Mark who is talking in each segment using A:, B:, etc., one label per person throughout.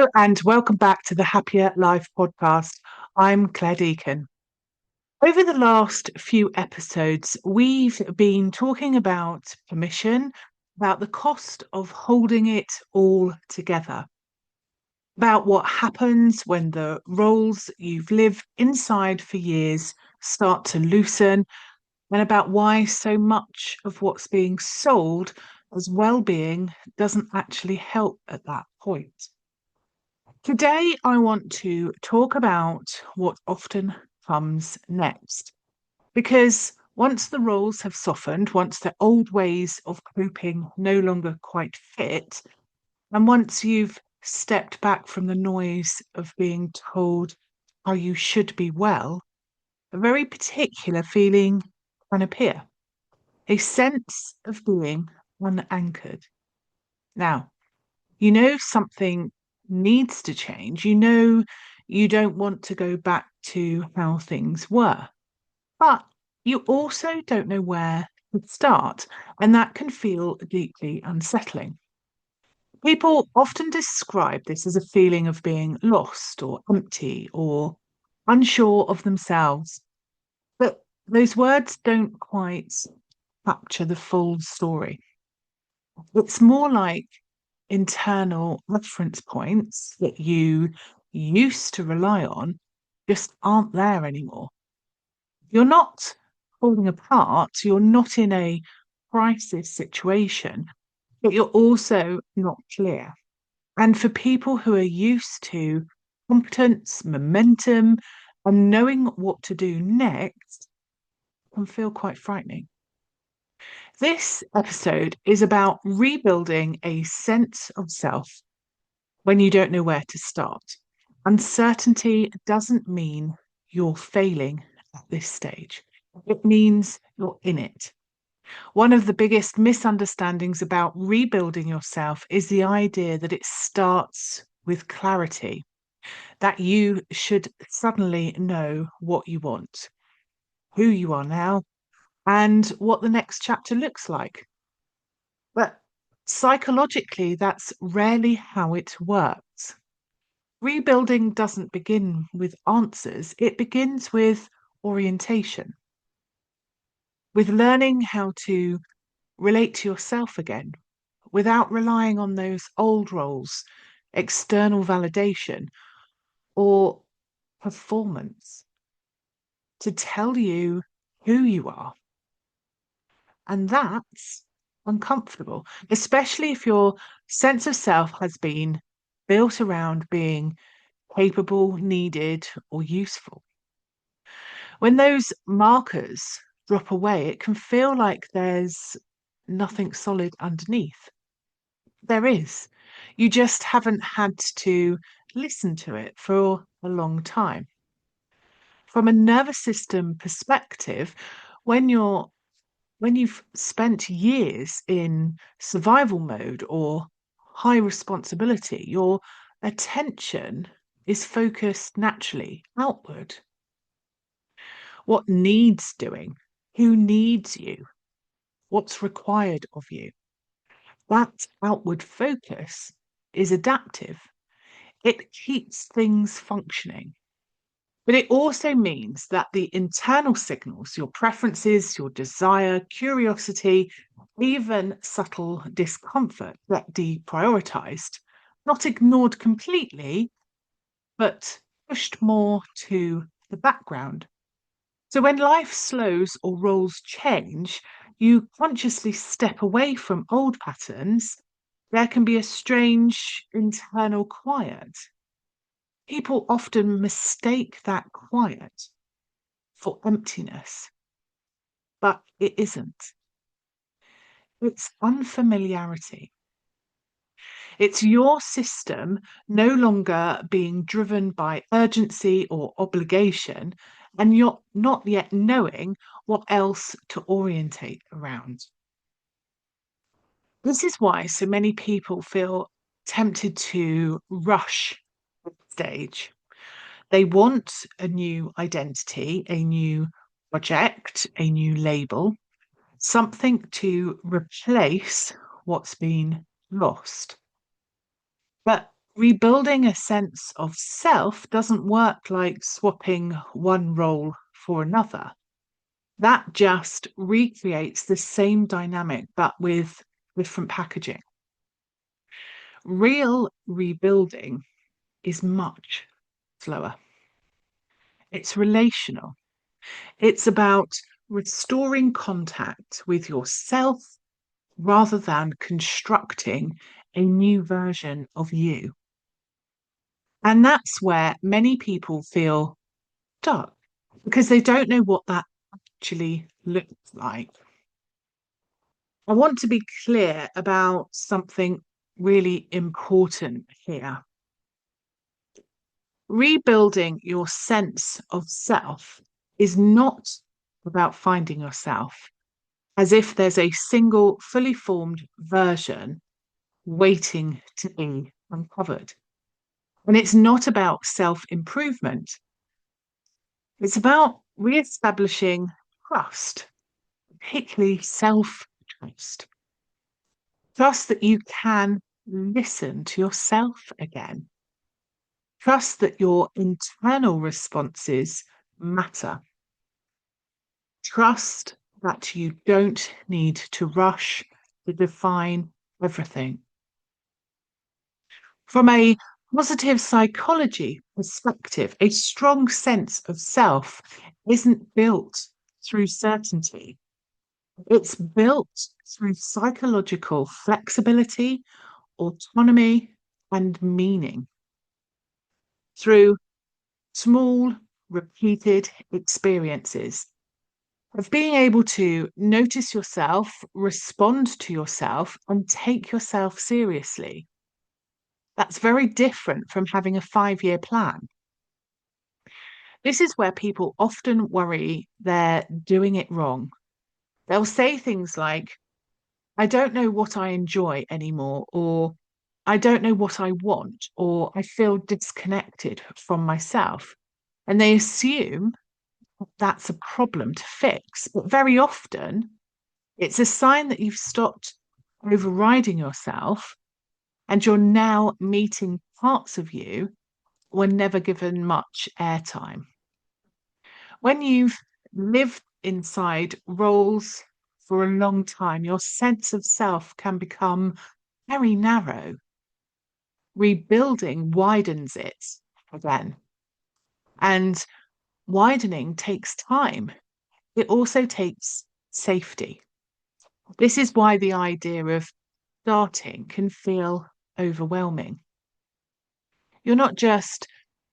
A: Hello and welcome back to the Happya Life podcast. I'm Clare Deacon. Over the last few episodes, we've been talking about permission, about the cost of holding it all together, about what happens when the roles you've lived inside for years start to loosen, and about why so much of what's being sold as well-being doesn't actually help at that point. Today, I want to talk about what often comes next. Because once the roles have softened, once the old ways of coping no longer quite fit, and once you've stepped back from the noise of being told how you should be well, a very particular feeling can appear, a sense of being unanchored. Now, you know something needs to change. You know you don't want to go back to how things were, but you also don't know where to start, and that can feel deeply unsettling. People often describe this as a feeling of being lost or empty or unsure of themselves, but those words don't quite capture the full story. It's more like internal reference points that you used to rely on just aren't there anymore. You're not falling apart, you're not in a crisis situation, but you're also not clear. And for people who are used to competence, momentum, and knowing what to do next, it can feel quite frightening. This episode is about rebuilding a sense of self when you don't know where to start. Uncertainty doesn't mean you're failing at this stage, it means you're in it. One of the biggest misunderstandings about rebuilding yourself is the idea that it starts with clarity, that you should suddenly know what you want, who you are now, and what the next chapter looks like. But psychologically, that's rarely how it works. Rebuilding doesn't begin with answers, it begins with orientation, with learning how to relate to yourself again without relying on those old roles, external validation, or performance to tell you who you are. And that's uncomfortable, especially if your sense of self has been built around being capable, needed, or useful. When those markers drop away, it can feel like there's nothing solid underneath. There is. You just haven't had to listen to it for a long time. From a nervous system perspective, when you've spent years in survival mode or high responsibility, your attention is focused naturally outward. What needs doing? Who needs you? What's required of you? That outward focus is adaptive. It keeps things functioning. But it also means that the internal signals, your preferences, your desire, curiosity, even subtle discomfort, get deprioritized, not ignored completely, but pushed more to the background. So when life slows or roles change, you consciously step away from old patterns. There can be a strange internal quiet. People often mistake that quiet for emptiness, but it isn't. It's unfamiliarity. It's your system no longer being driven by urgency or obligation, and you're not yet knowing what else to orientate around. This is why so many people feel tempted to rush the stage. They want a new identity, a new project, a new label, something to replace what's been lost. But Rebuilding a sense of self doesn't work like swapping one role for another. That just recreates the same dynamic, but with different packaging. Real rebuilding is much slower. It's relational. It's about restoring contact with yourself rather than constructing a new version of you. And that's where many people feel stuck because they don't know what that actually looks like. I want to be clear about something really important here. Rebuilding your sense of self is not about finding yourself as if there's a single, fully formed version waiting to be uncovered. And it's not about self improvement, it's about re-establishing trust, particularly self trust. Trust that you can listen to yourself again. Trust that your internal responses matter. Trust that you don't need to rush to define everything. From a positive psychology perspective, a strong sense of self isn't built through certainty. It's built through psychological flexibility, autonomy, and meaning. Through small, repeated experiences of being able to notice yourself, respond to yourself, and take yourself seriously. That's very different from having a 5 year plan. This is where people often worry they're doing it wrong. They'll say things like, I don't know what I enjoy anymore, or I don't know what I want, or I feel disconnected from myself. And they assume that's a problem to fix. But very often, it's a sign that you've stopped overriding yourself and you're now meeting parts of you were never given much airtime. When you've lived inside roles for a long time, your sense of self can become very narrow. Rebuilding widens it again. And widening takes time. It also takes safety. This is why the idea of starting can feel overwhelming. You're not just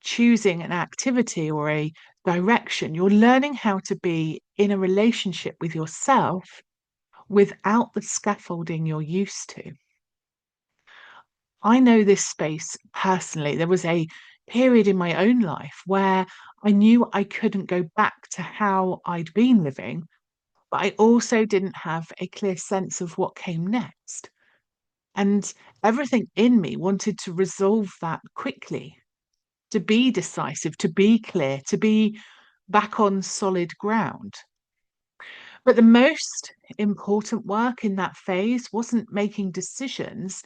A: choosing an activity or a direction, you're learning how to be in a relationship with yourself without the scaffolding you're used to. I know this space personally. There was a period in my own life where I knew I couldn't go back to how I'd been living, but I also didn't have a clear sense of what came next. And everything in me wanted to resolve that quickly, to be decisive, to be clear, to be back on solid ground. But the most important work in that phase wasn't making decisions,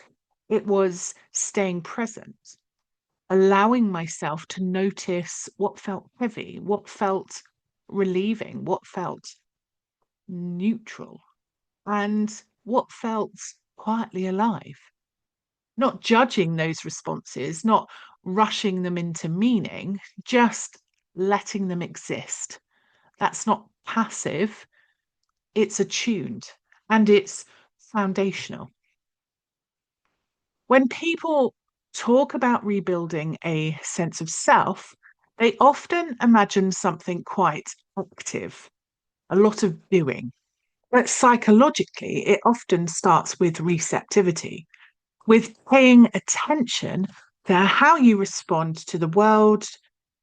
A: it was staying present, allowing myself to notice what felt heavy, what felt relieving, what felt neutral, and what felt quietly alive. Not judging those responses, not rushing them into meaning, just letting them exist. That's not passive, it's attuned and it's foundational. When people talk about rebuilding a sense of self, they often imagine something quite active, a lot of doing. But psychologically, it often starts with receptivity, with paying attention to how you respond to the world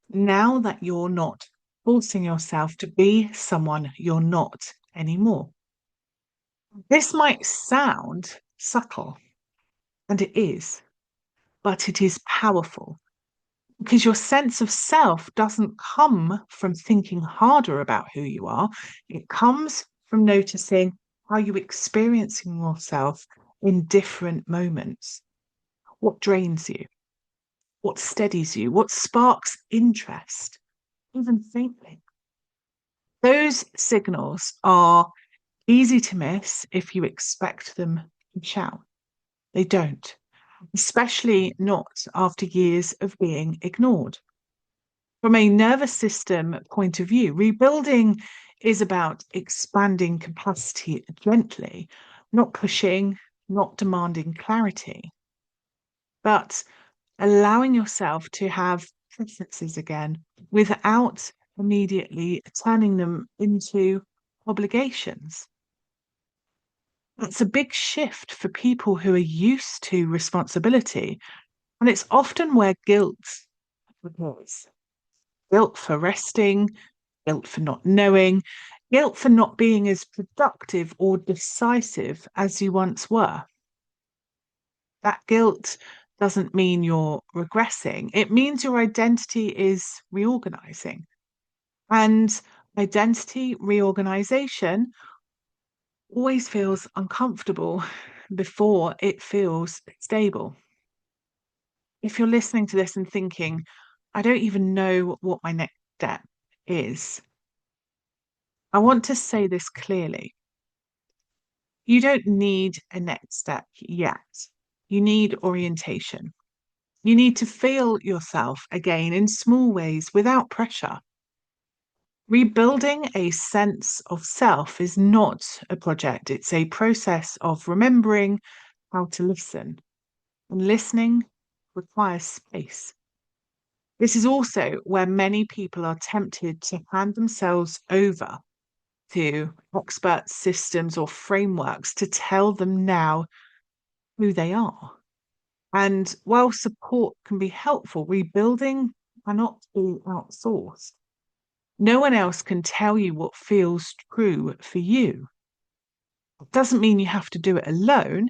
A: now that you're not forcing yourself to be someone you're not anymore. This might sound subtle, and it is, but it is powerful because your sense of self doesn't come from thinking harder about who you are. It comes from noticing how you're experiencing yourself in different moments. What drains you? what steadies you, what sparks interest, even faintly. Those signals are easy to miss if you expect them to shout. They don't, especially not after years of being ignored. From a nervous system point of view, rebuilding is about expanding capacity gently, not pushing, not demanding clarity, but allowing yourself to have preferences again without immediately turning them into obligations. That's a big shift for people who are used to responsibility, and it's often where guilt appears. Guilt for resting, guilt for not knowing, guilt for not being as productive or decisive as you once were. That guilt doesn't mean you're regressing, it means your identity is reorganizing. And identity reorganization always feels uncomfortable before it feels stable. If you're listening to this and thinking, I don't even know what my next step is, I want to say this clearly. You don't need a next step yet. You need orientation. You need to feel yourself again in small ways without pressure. Rebuilding a sense of self is not a project, it's a process of remembering how to listen. And listening requires space. This is also where many people are tempted to hand themselves over to expert systems or frameworks to tell them now who they are. And while support can be helpful, rebuilding cannot be outsourced. No one else can tell you what feels true for you. It doesn't mean you have to do it alone.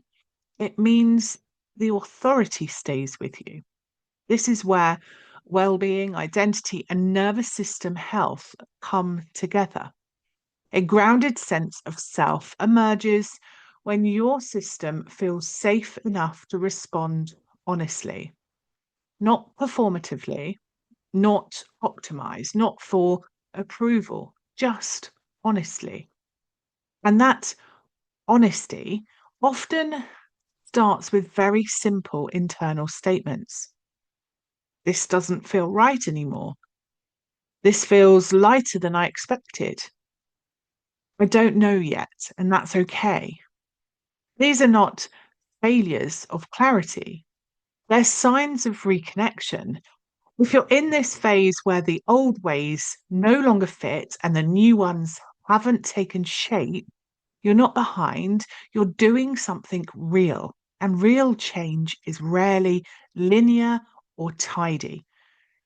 A: It means the authority stays with you. This is where well-being, identity, and nervous system health come together. A grounded sense of self emerges when your system feels safe enough to respond honestly, not performatively, not optimized, not for approval, just honestly. And that honesty often starts with very simple internal statements. This doesn't feel right anymore. This feels lighter than I expected. I don't know yet, and that's okay. These are not failures of clarity. They're signs of reconnection. If you're in this phase where the old ways no longer fit and the new ones haven't taken shape, you're not behind, you're doing something real. And real change is rarely linear or tidy.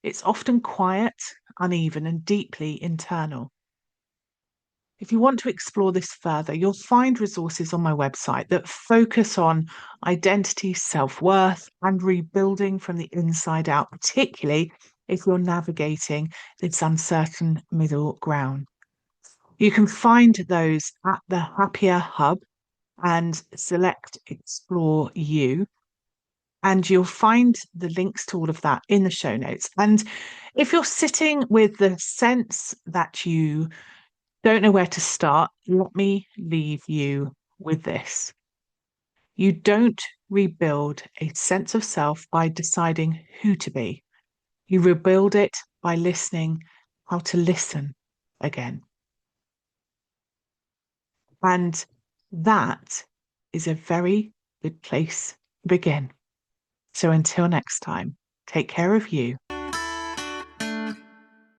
A: It's often quiet, uneven, and deeply internal. If you want to explore this further, you'll find resources on my website that focus on identity, self-worth, and rebuilding from the inside out, particularly if you're navigating this uncertain middle ground. You can find those at the Happya Hub and select Explore You. And you'll find the links to all of that in the show notes. And if you're sitting with the sense that you don't know where to start, let me leave you with this. You don't rebuild a sense of self by deciding who to be. You rebuild it by listening how to listen again. And that is a very good place to begin. So until next time, take care of you